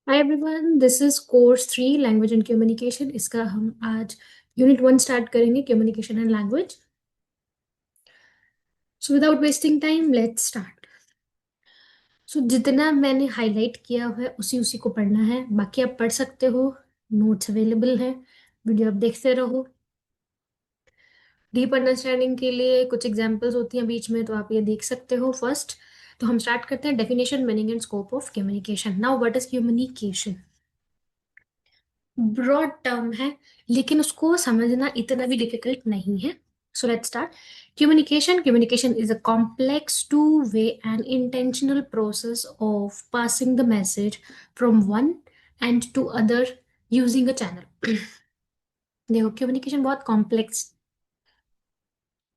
Hi everyone, this is course 3 language and communication. इसका हम आज यूनिट 1 स्टार्ट करेंगे, communication and language. So without wasting time let's start. So जितना मैंने highlight किया हुआ है उसी उसी को पढ़ना है, बाकी आप पढ़ सकते हो। नोट्स अवेलेबल है, वीडियो आप देखते रहो। डीप अंडरस्टैंडिंग के लिए कुछ एग्जांपल्स होती हैं बीच में, तो आप ये देख सकते हो। फर्स्ट तो हम स्टार्ट करते हैं, definition, meaning and scope of communication. Now what is communication? Broad term है, लेकिन उसको समझना इतना भी डिफिकल्ट नहीं है। So let's start. Communication is a complex two-way and intentional process of passing the message from one end to other using a channel. देखो, communication बहुत कॉम्प्लेक्स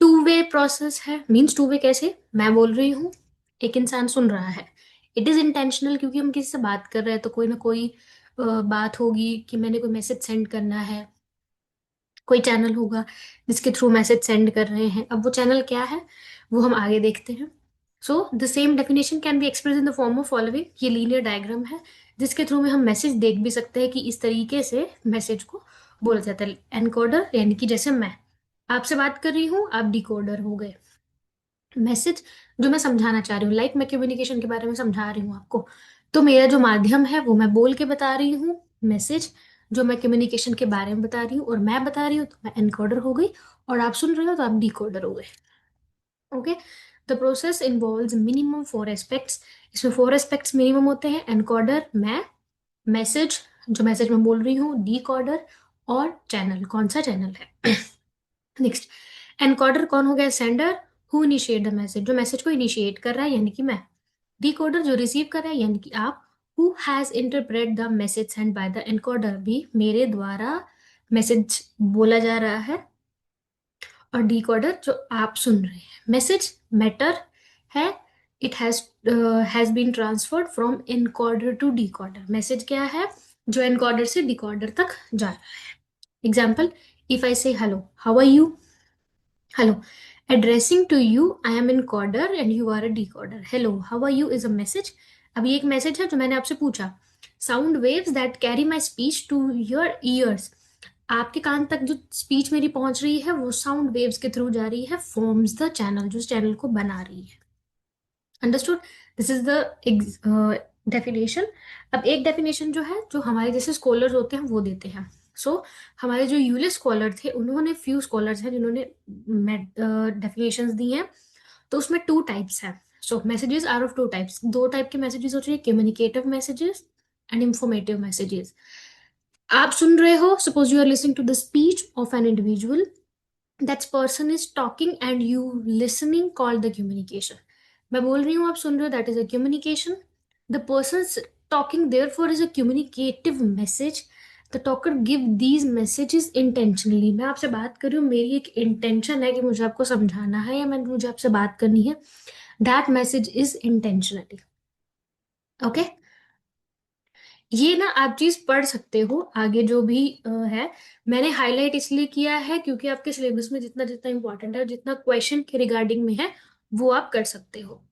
टू वे प्रोसेस है। मीन्स टू वे कैसे? मैं बोल रही हूँ, एक इंसान सुन रहा है। इट इज इंटेंशनल, क्योंकि हम किसी से बात कर रहे हैं तो कोई ना कोई बात होगी कि मैंने कोई मैसेज सेंड करना है। कोई चैनल होगा जिसके थ्रू मैसेज सेंड कर रहे हैं। अब वो चैनल क्या है वो हम आगे देखते हैं। So the same definition can be express in the form of following. ये लीनियर डायग्राम है जिसके थ्रू में हम मैसेज देख भी सकते हैं कि इस तरीके से मैसेज को बोला जाता है। एनकोडर, यानी कि जैसे मैं आपसे बात कर रही हूँ, आप डिकोडर हो गए। मैसेज जो मैं समझाना चाह रही हूँ, लाइक मैं कम्युनिकेशन के बारे में समझा रही हूँ आपको, तो मेरा जो माध्यम है वो मैं बोल के बता रही हूँ। मैसेज जो मैं कम्युनिकेशन के बारे में बता रही हूँ और मैं बता रही हूँ, तो मैं एनकोडर हो गई। और आप सुन रहे हो तो आप डिकोडर हो गए। Okay. The process involves minimum 4 aspects. इसमें 4 एस्पेक्ट्स मिनिमम होते हैं। एनकोडर मैं, मैसेज जो मैसेज मैं बोल रही हूँ, डिकोडर और चैनल, कौन सा चैनल है। नेक्स्ट, एनकोडर कौन हो गया? Sender. Who initiate the message, जो मैसेज को इनिशिएट कर रहा है यानी कि मैं। डिकोडर जो रिसीव कर रहा है यानी कि आप। Who has interpret the message send by the encoder, भी मेरे द्वारा मैसेज बोला जा रहा है। और डिकोडर जो आप सुन रहे हैं। मैसेज मैटर है। It has been transferred from encoder to decoder. Message क्या है? जो एनकोडर से डिकोडर तक जा रहा है। Example, if I say hello, how are you? Hello. Addressing to you, I am encoder and you are a decoder. Hello, how are you is a message. अब ये एक मैसेज है जो मैंने आपसे पूछा। Sound waves that carry my speech to your ears. आपके कान तक जो स्पीच मेरी पहुंच रही है वो साउंड वेव्स के थ्रू जा रही है। फॉर्म्स द चैनल, जो चैनल को बना रही है। Understood? This is the definition. अब एक डेफिनेशन जो है, जो हमारे जैसे स्कॉलर्स होते हैं वो देते हैं। सो हमारे जो यूलिस स्कॉलर थे, उन्होंने, फ्यू स्कॉलर्स हैं जिन्होंने डेफिनेशंस दी हैं। तो उसमें 2 टाइप्स हैं। So messages are of 2 types. 2 type के मैसेजेस होते हैं, communicative messages and informative messages. आप सुन रहे हो, suppose you are listening to the speech of an individual, that person is talking and you listening, called the communication. मैं बोल रही हूँ, आप सुन रहे हो, that is a communication. The person talking therefore is a communicative message. The talker give these messages intentionally. मैं आपसे बात कर रही हूँ, मेरी एक इंटेंशन है कि मुझे आपको समझाना है या मैं मुझे आपसे बात करनी है। That message is intentionally. Okay. ये ना आप चीज पढ़ सकते हो आगे जो भी है। मैंने हाईलाइट इसलिए किया है क्योंकि आपके सिलेबस में जितना जितना इंपॉर्टेंट है, जितना क्वेश्चन के रिगार्डिंग में है, वो आप कर सकते हो।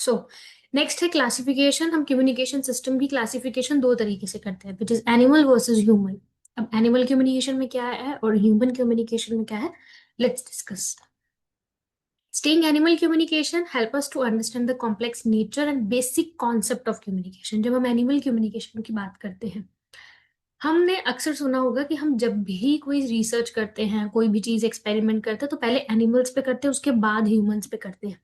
सो नेक्स्ट है क्लासिफिकेशन। हम कम्युनिकेशन सिस्टम की क्लासिफिकेशन 2 तरीके से करते हैं, which is animal versus human. अब एनिमल कम्युनिकेशन में क्या है और ह्यूमन कम्युनिकेशन में क्या है, let's discuss. Staying animal communication help us to understand the complex nature and basic concept of communication। जब हम एनिमल कम्युनिकेशन की बात करते हैं, हमने अक्सर सुना होगा कि हम जब भी कोई रिसर्च करते हैं, कोई भी चीज एक्सपेरिमेंट करते हैं, तो पहले एनिमल्स पे करते हैं, उसके बाद ह्यूमंस पे करते हैं।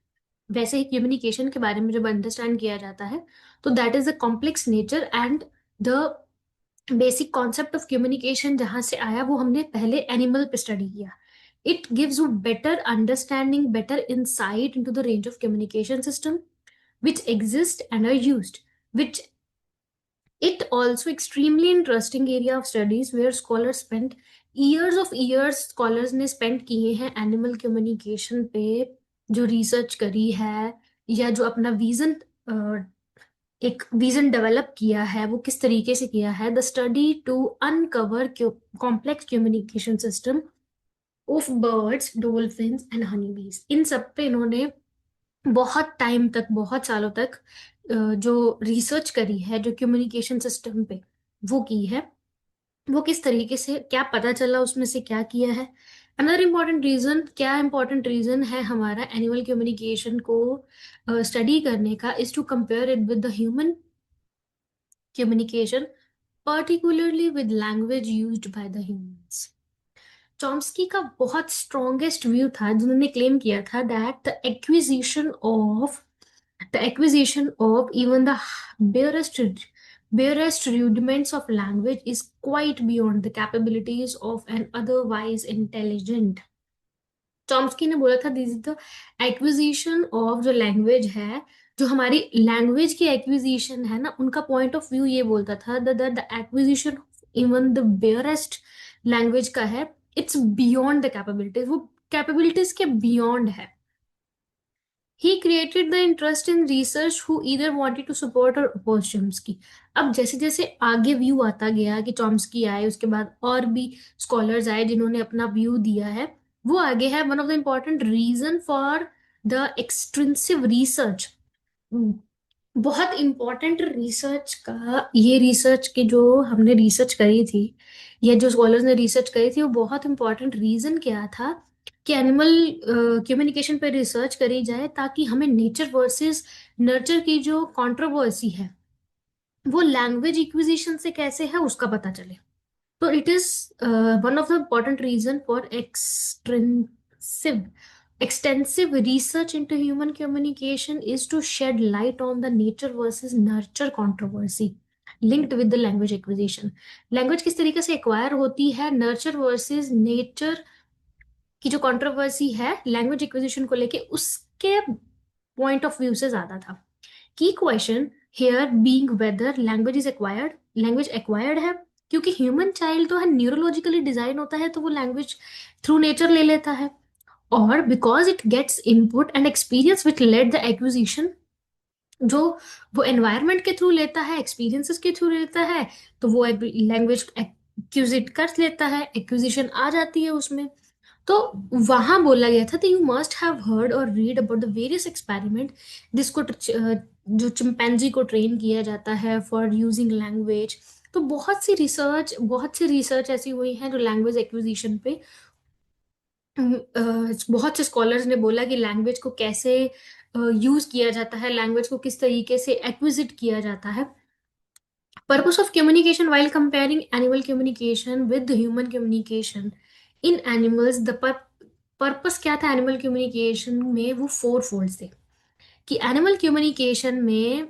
वैसे ही कम्युनिकेशन के बारे में जब अंडरस्टैंड किया जाता है, तो that is the complex nature and the basic concept of communication जहां से आया, वो हमने पहले एनिमल पे स्टडी किया। It gives you better understanding, better insight into the range of communication system which exist and are used, which it also extremely interesting area of studies where scholars spent years of years, scholars ने spend किए हैं animal communication पे, जो research करी है या जो अपना विजन, एक विजन डेवलप किया है, वो किस तरीके से किया है। The study to uncover complex communication system of birds, dolphins and honey bees. इन सब पे इन्होंने बहुत टाइम तक, बहुत सालों तक जो रिसर्च करी है जो कम्युनिकेशन सिस्टम पे वो की है, वो किस तरीके से, क्या पता चला उसमें से, क्या किया है। अनदर इम्पॉर्टेंट रीजन, क्या इम्पॉर्टेंट रीजन है हमारा एनिमल कम्युनिकेशन को स्टडी करने का, is to compare it with the human communication, particularly with language used by the humans. Chomsky का बहुत स्ट्रॉन्गेस्ट व्यू था, जिन्होंने क्लेम किया था that the acquisition of even the barest barest rudiments of language is quite beyond the capabilities of an otherwise intelligent। Chomsky ने बोला था this is the acquisition of जो लैंग्वेज है, जो हमारी लैंग्वेज की एक्विजिशन है ना, उनका पॉइंट ऑफ व्यू ये बोलता था the acquisition even the barest language का है, इट्स बियॉन्ड द कैपेबिलिटीज, वो कैपेबिलिटीज के बियॉन्ड है। He created the interest in research who either wanted to support or oppose Chomsky। अब जैसे जैसे आगे व्यू आता गया कि चॉम्स्की आए, उसके बाद और भी स्कॉलर्स आए जिन्होंने अपना व्यू दिया है, वो आगे है one of the important reason for the extensive research. बहुत इंपॉर्टेंट रिसर्च का, ये रिसर्च की जो हमने रिसर्च करी थी, या जो स्कॉलर्स ने रिसर्च करी थी, वो बहुत इंपॉर्टेंट रीजन क्या था कि एनिमल कम्युनिकेशन पे रिसर्च करी जाए, ताकि हमें नेचर वर्सेस नर्चर की जो कंट्रोवर्सी है वो लैंग्वेज इक्विजिशन से कैसे है उसका पता चले। तो it is one of the important reason for extensive research into human communication is to shed light on the nature versus nurture controversy linked with the language acquisition। Language किस तरीके से एक्वायर होती है, नर्चर वर्सेस नेचर की जो controversy है language acquisition को लेके, उसके पॉइंट ऑफ व्यू से ज्यादा था। Key question here being whether language is acquired, language acquired है क्योंकि ह्यूमन चाइल्ड तो है, न्यूरोलॉजिकली डिजाइन होता है, तो वो लैंग्वेज थ्रू नेचर ले लेता है, और because it gets input and experience which let the acquisition, जो वो एनवायरनमेंट के थ्रू लेता है, एक्सपीरियंसेस के थ्रू लेता है, तो वो लैंग्वेज एक्यूजिट कर लेता है, एक्विजिशन आ जाती है उसमें। तो वहां बोला गया था यू मस्ट हैव हर्ड और read about the various experiment जिसको जो चिंपैंजी को ट्रेन किया जाता है फॉर यूजिंग लैंग्वेज। तो बहुत सी रिसर्च ऐसी हुई है जो लैंग्वेज एक्विजिशन पे, बहुत से स्कॉलर्स ने बोला कि लैंग्वेज को कैसे यूज किया जाता है, लैंग्वेज को किस तरीके से एक्विजिट किया जाता है। Purpose of communication while comparing animal communication with human communication in animals, the purpose क्या था एनिमल कम्युनिकेशन में, वो फोर फोल्ड थे। कि एनिमल कम्युनिकेशन में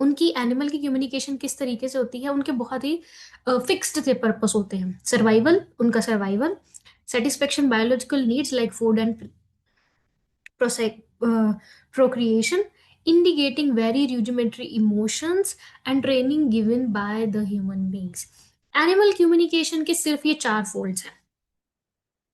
उनकी एनिमल की कम्युनिकेशन किस तरीके से होती है, उनके बहुत ही फिक्स्ड थे पर्पस होते हैं। सर्वाइवल, उनका survival, satisfaction biological needs like food and procreation, indicating very rudimentary emotions and training given by the human beings। Animal communication के सिर्फ ये चार फोल्ड्स हैं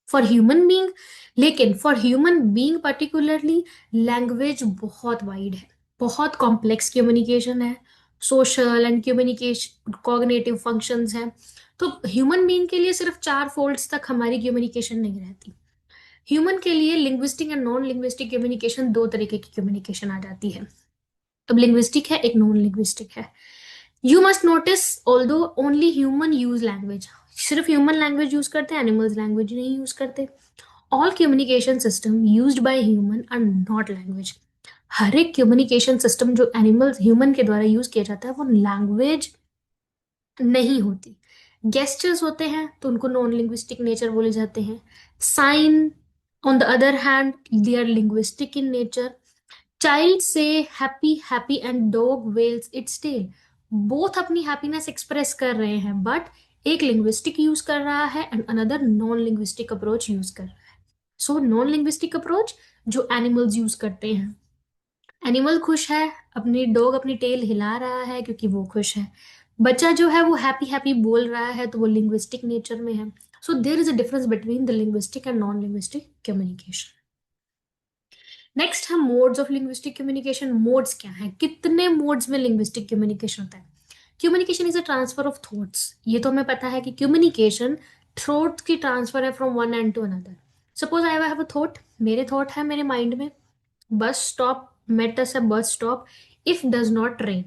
फॉर ह्यूमन बीइंग, लेकिन for human being particularly language बहुत wide है, बहुत complex communication है, social and communication cognitive functions हैं। तो ह्यूमन बीइंग के लिए सिर्फ चार फोल्ड्स तक हमारी कम्युनिकेशन नहीं रहती। ह्यूमन के लिए linguistic and non linguistic communication, दो तरीके की कम्युनिकेशन आ जाती है। अब लिंग्विस्टिक है, एक नॉन लिंग्विस्टिक है। You must notice although only human use language, सिर्फ ह्यूमन लैंग्वेज यूज करते हैं, एनिमल्स लैंग्वेज नहीं यूज करते। All communication system used by human are not language. हर एक कम्युनिकेशन सिस्टम जो एनिमल्स ह्यूमन के द्वारा यूज किया जाता है वो लैंग्वेज नहीं होती। गेस्टर्स होते हैं तो उनको नॉन लिंग्विस्टिक नेचर बोले जाते हैं। Sign on the other hand they are linguistic in nature. Child से happy happy and dog wells its tail, both अपनी हैप्पीनेस एक्सप्रेस कर रहे हैं, बट एक लिंग्विस्टिक यूज कर रहा है and another non linguistic approach use कर रहा है। सो नॉन लिंग्विस्टिक अप्रोच जो एनिमल्स यूज करते हैं, एनिमल खुश है, अपनी डॉग अपनी टेल हिला रहा है क्योंकि वो खुश है। बच्चा जो है वो हैप्पी हैप्पी बोल रहा है, तो वो लिंग्विस्टिक नेचर में है। So there is a difference between the linguistic and non linguistic communication. Next हम modes of linguistic communication. Modes क्या है, कितने मोड्स में लिंग्विस्टिक कम्युनिकेशन होता है। Communication is a transfer of thoughts, ये तो हमें पता है कि कम्युनिकेशन थॉट की ट्रांसफर है from one end to another. Suppose I have a thought, मेरे थॉट है मेरे माइंड में, bus stop met us eight bus stop, if does not rain,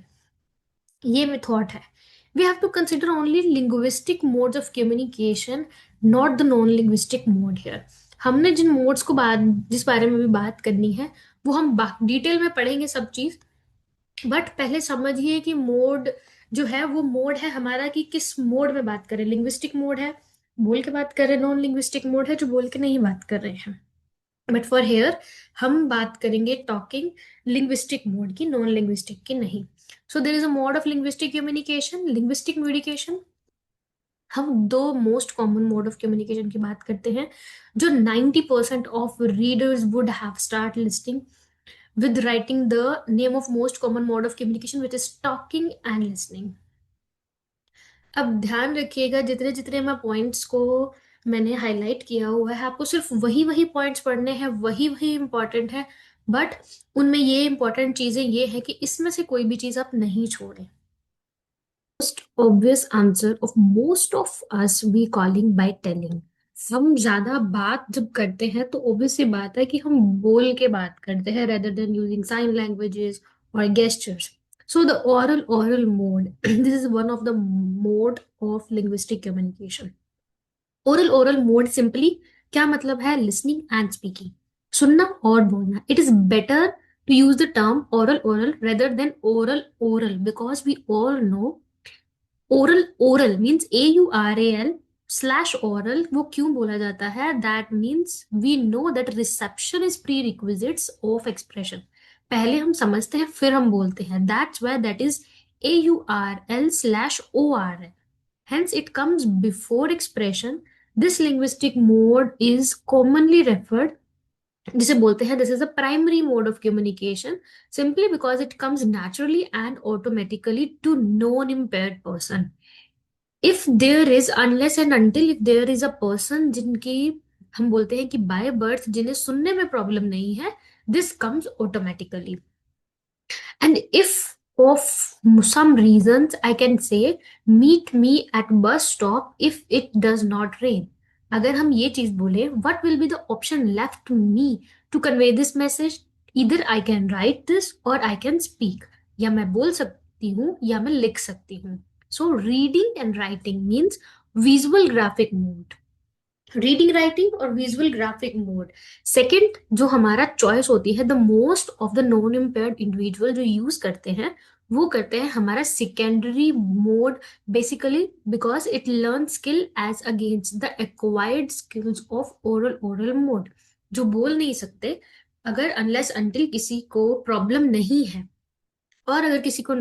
ये में थॉट है. We have to consider only linguistic modes of communication, not the non-linguistic mode here. हमने जिन modes को बात, जिस बारे में भी बात करनी है, वो हम डिटेल में पढ़ेंगे सब चीज. बट पहले समझिए कि मोड जो है वो मोड है हमारा कि किस मोड में बात करें. लिंग्विस्टिक मोड है, बोल के बात कर रहे हैं. नॉन लिंग्विस्टिक मोड है, जो बोल के नहीं बात कर रहे हैं. बट फॉर हेयर हम बात करेंगे टॉकिंग लिंग्विस्टिक मोड की, नॉन लिंग्विस्टिक की नहीं. So there is a mode of linguistic communication, linguistic communication. हम दो most common mode of communication की बात करते हैं जो 90% of readers would have start listing with writing the name of most common mode of communication, which is talking and listening. अब ध्यान रखिएगा, जितने जितने मैं पॉइंट्स को मैंने हाईलाइट किया हुआ है, आपको सिर्फ वही वही पॉइंट्स पढ़ने हैं, वही वही इंपॉर्टेंट है. बट उनमें ये इंपॉर्टेंट चीजें ये है कि इसमें से कोई भी चीज आप नहीं छोड़ें. Most obvious answer of most of us we calling by telling. हम ज्यादा बात जब करते हैं तो ऑब्वियस सी बात है कि हम बोल के बात करते हैं rather than using sign languages or gestures. So the oral mode, this is one of the mode of linguistic communication. Oral mode simply क्या मतलब है? Listening and speaking, सुनना और बोलना. It is better to use the term oral rather than oral because we all know oral means AURAL/oral. वो क्यों बोला जाता है? That means we know that reception is prerequisites of expression. पहले हम समझते हैं फिर हम बोलते हैं. That's why that is AURL/ORL. Hence it comes before expression. This linguistic mode is commonly referred, जिसे बोलते हैं, this is a primary mode of communication, simply because it comes naturally and automatically to non impaired person. If there is, unless and until if there is a person जिनकी हम बोलते हैं कि by birth जिन्हें सुनने में problem नहीं है, this comes automatically. And if of some reasons I can say, meet me at bus stop if it does not rain. अगर हम ये चीज बोले, what will be the option left to me to convey this message? Either I can write this or I can speak. या मैं बोल सकती हूँ या मैं लिख सकती हूँ. So reading and writing means visual graphic mode. Reading writing और विजुअल ग्राफिक मोड. सेकंड जो हमारा चॉइस होती है, the most of the non impaired individual जो यूज करते हैं, वो करते हैं हमारा secondary mode, basically because it learn skill as against the acquired skills of oral mode. जो बोल नहीं सकते, अगर अनलेस अनटिल किसी को प्रॉब्लम नहीं है, और अगर किसी को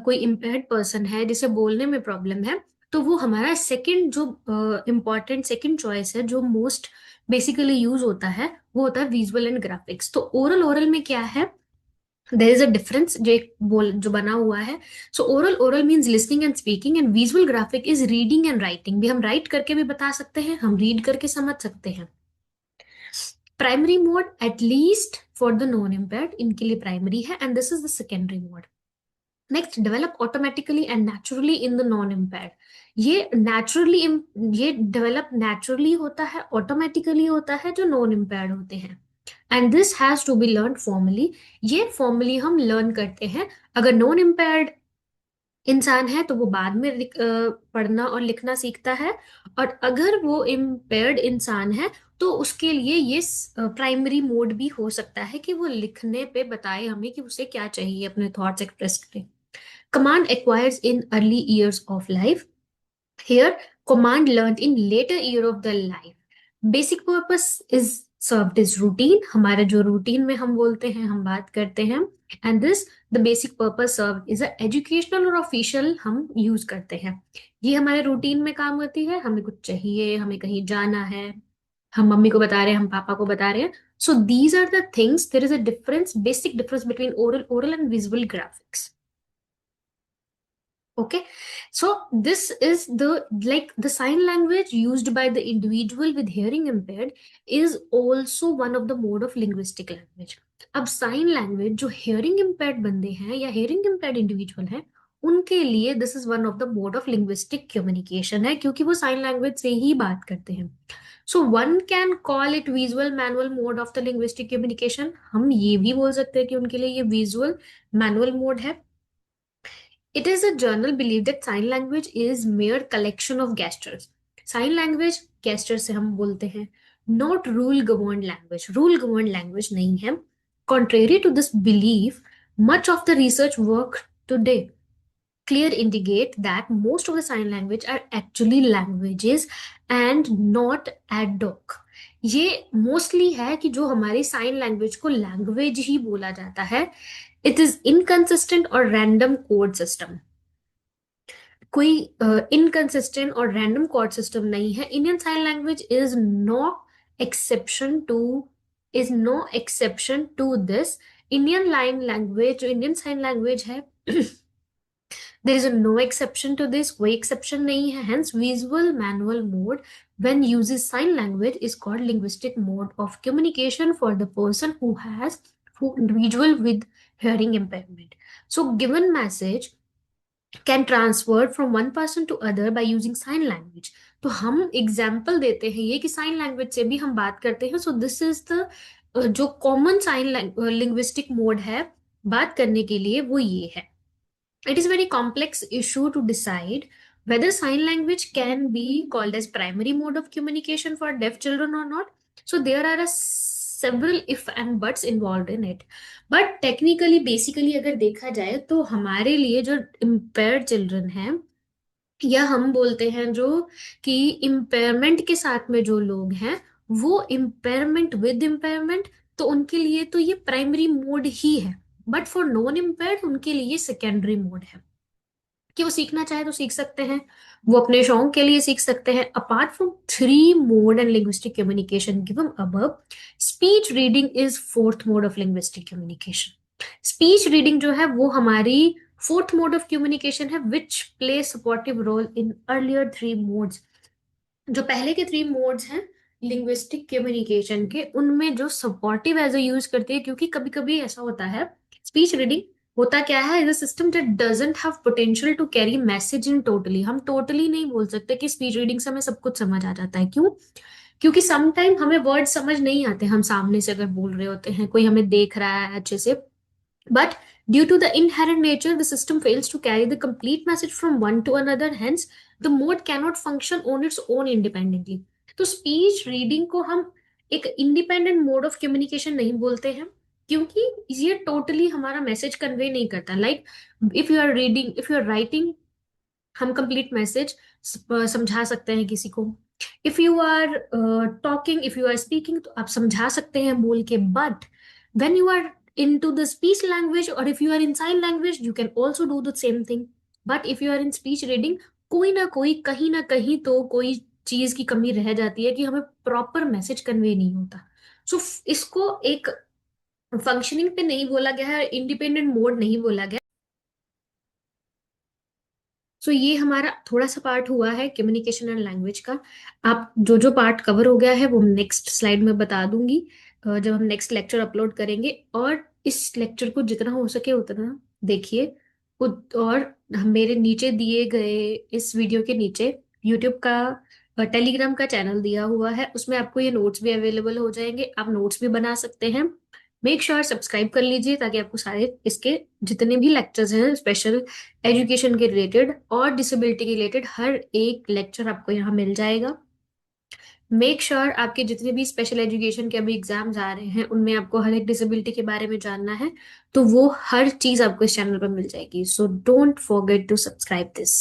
कोई इम्पेयर्ड पर्सन है जिसे बोलने में प्रॉब्लम है, तो वो हमारा सेकंड जो इम्पॉर्टेंट सेकंड चॉइस है, जो मोस्ट बेसिकली यूज होता है, वो होता है विजुअल एंड ग्राफिक्स. तो ओरल में क्या है? देयर इज अ डिफरेंस जो एक बोल जो बना हुआ है. सो oral means listening and speaking, and visual graphic is reading and writing. भी हम राइट करके भी बता सकते हैं, हम रीड करके समझ सकते हैं. Primary mode at least for the non impaired, इनके लिए प्राइमरी है, and this is the secondary mode. Next, develop automatically and naturally in the non impaired. ये डेवलप नेचुरली होता है, ऑटोमेटिकली होता है जो नॉन इम्पेयर्ड होते हैं. And this has to be learn formally. ये फॉर्मली हम लर्न करते हैं. अगर नॉन इम्पेयर्ड इंसान है तो वो बाद में पढ़ना और लिखना सीखता है, और अगर वो इम्पेयर्ड इंसान है तो उसके लिए ये प्राइमरी मोड भी हो सकता है कि वो लिखने पे बताए हमें कि उसे क्या चाहिए अपने थॉट्स एक्सप्रेस करें. Command acquires in early years of life. Here, command learned in later year of the life. Basic purpose is served as routine. हमारे जो रूटीन में हम बोलते हैं, हम बात करते हैं. And this, the basic purpose served is a educational और official हम यूज करते हैं. ये हमारे रूटीन में काम होती है. हमें कुछ चाहिए, हमें कहीं जाना है, हम मम्मी को बता रहे हैं, हम पापा को बता रहे हैं. So these are the things. There is a difference, basic difference between oral and visual graphics. Okay, so this is the sign language used by the individual with hearing impaired is also one of the mode of linguistic language. अब sign language जो hearing impaired बंदे हैं या hearing impaired individual हैं, उनके लिए this is one of the mode of linguistic communication है, क्योंकि वो sign language से ही बात करते हैं. So one can call it visual manual mode of the linguistic communication, हम ये भी बोल सकते हैं कि उनके लिए ये विजुअल मैनुअल मोड है. It is a general belief that sign language is mere collection of gestures. Sign language gesture से हम बोलते हैं, not rule governed language. Rule governed language नहीं है. Contrary to this belief, much of the research work today clear indicate that most of the sign language are actually languages and not ad hoc. ये mostly है कि जो हमारी sign language को language ही बोला जाता है. इट इज इनकंसिस्टेंट और रैंडम कोड सिस्टम. कोई इनकंसिस्टेंट और रैंडम कोड सिस्टम नहीं है. Indian sign language exception to is no exception to this. Indian line language जो इंडियन साइन लैंग्वेज है, there is a no exception to this, कोई exception नहीं है. Hence visual manual mode when uses sign language is called linguistic mode of communication for the person who individual with hearing impairment. So given message can transfer from one person to other by using sign language. तो हम example देते हैं ये कि sign language से भी हम बात करते हैं. सो दिस इज द जो कॉमन साइन लिंग्विस्टिक मोड है बात करने के लिए, वो ये है. It is a very complex issue to decide whether sign language can be called as primary mode of communication for deaf children or not. So there are several if and buts involved in it. But technically, basically अगर देखा जाए तो हमारे लिए जो impaired children हैं, या हम बोलते हैं जो कि इम्पेयरमेंट के साथ में जो लोग हैं, वो इम्पेयरमेंट विद इम्पेयरमेंट, तो उनके लिए तो ये प्राइमरी मोड ही है. बट फॉर नॉन इम्पेयर्ड उनके लिए सेकेंडरी मोड है कि वो सीखना चाहे तो सीख सकते हैं, वो अपने शौक के लिए सीख सकते हैं. Apart from three mode and linguistic communication given above, speech reading is fourth mode of linguistic communication. Speech reading जो है वो हमारी फोर्थ मोड ऑफ कम्युनिकेशन है, which play supportive role in earlier three modes. जो पहले के three modes हैं linguistic communication के, उनमें जो सपोर्टिव एज अ यूज करती है, क्योंकि कभी कभी ऐसा होता है स्पीच रीडिंग होता क्या है, is a system that doesn't have potential to carry message in totally. हम टोटली नहीं बोल सकते कि स्पीच रीडिंग से हमें सब कुछ समझ आ जाता है. क्यों? क्योंकि समटाइम हमें वर्ड समझ नहीं आते, हम सामने से अगर बोल रहे होते हैं, कोई हमें देख रहा है अच्छे से, but due to the inherent nature, the system fails to carry the complete message from one to another. Hence, the mode cannot function on its own independently. तो स्पीच रीडिंग को हम एक इंडिपेंडेंट मोड ऑफ कम्युनिकेशन नहीं बोलते हैं, क्योंकि ये totally हमारा मैसेज कन्वे नहीं करता. Like if you are reading, if you are writing, हम कंप्लीट मैसेज समझा सकते हैं किसी को. If you are talking, if you are speaking, तो आप समझा सकते हैं बोल के. But when you are into the speech language or if you are in sign language, you can also do the same thing. But if you are in speech reading, कोई ना कोई कहीं ना कहीं तो कोई चीज की कमी रह जाती है कि हमें प्रॉपर मैसेज कन्वे नहीं होता. सो इसको एक फंक्शनिंग पे नहीं बोला गया है, इंडिपेंडेंट मोड नहीं बोला गया. सो ये हमारा थोड़ा सा पार्ट हुआ है कम्युनिकेशन एंड लैंग्वेज का. आप जो जो पार्ट कवर हो गया है वो नेक्स्ट स्लाइड में बता दूंगी जब हम नेक्स्ट लेक्चर अपलोड करेंगे. और इस लेक्चर को जितना हो सके उतना देखिए. और मेरे नीचे दिए गए इस वीडियो के नीचे यूट्यूब का टेलीग्राम का चैनल दिया हुआ है, उसमें आपको ये नोट्स भी अवेलेबल हो जाएंगे, आप नोट्स भी बना सकते हैं. मेक श्योर सब्सक्राइब कर लीजिए ताकि आपको सारे इसके जितने भी लेक्चर्स हैं स्पेशल एजुकेशन के रिलेटेड और डिसेबिलिटी के रिलेटेड, हर एक लेक्चर आपको यहाँ मिल जाएगा. मेक श्योर आपके जितने भी स्पेशल एजुकेशन के अभी एग्जाम्स आ रहे हैं उनमें आपको हर एक डिसेबिलिटी के बारे में जानना है, तो वो हर चीज आपको इस चैनल पर मिल जाएगी. So don't forget to subscribe this.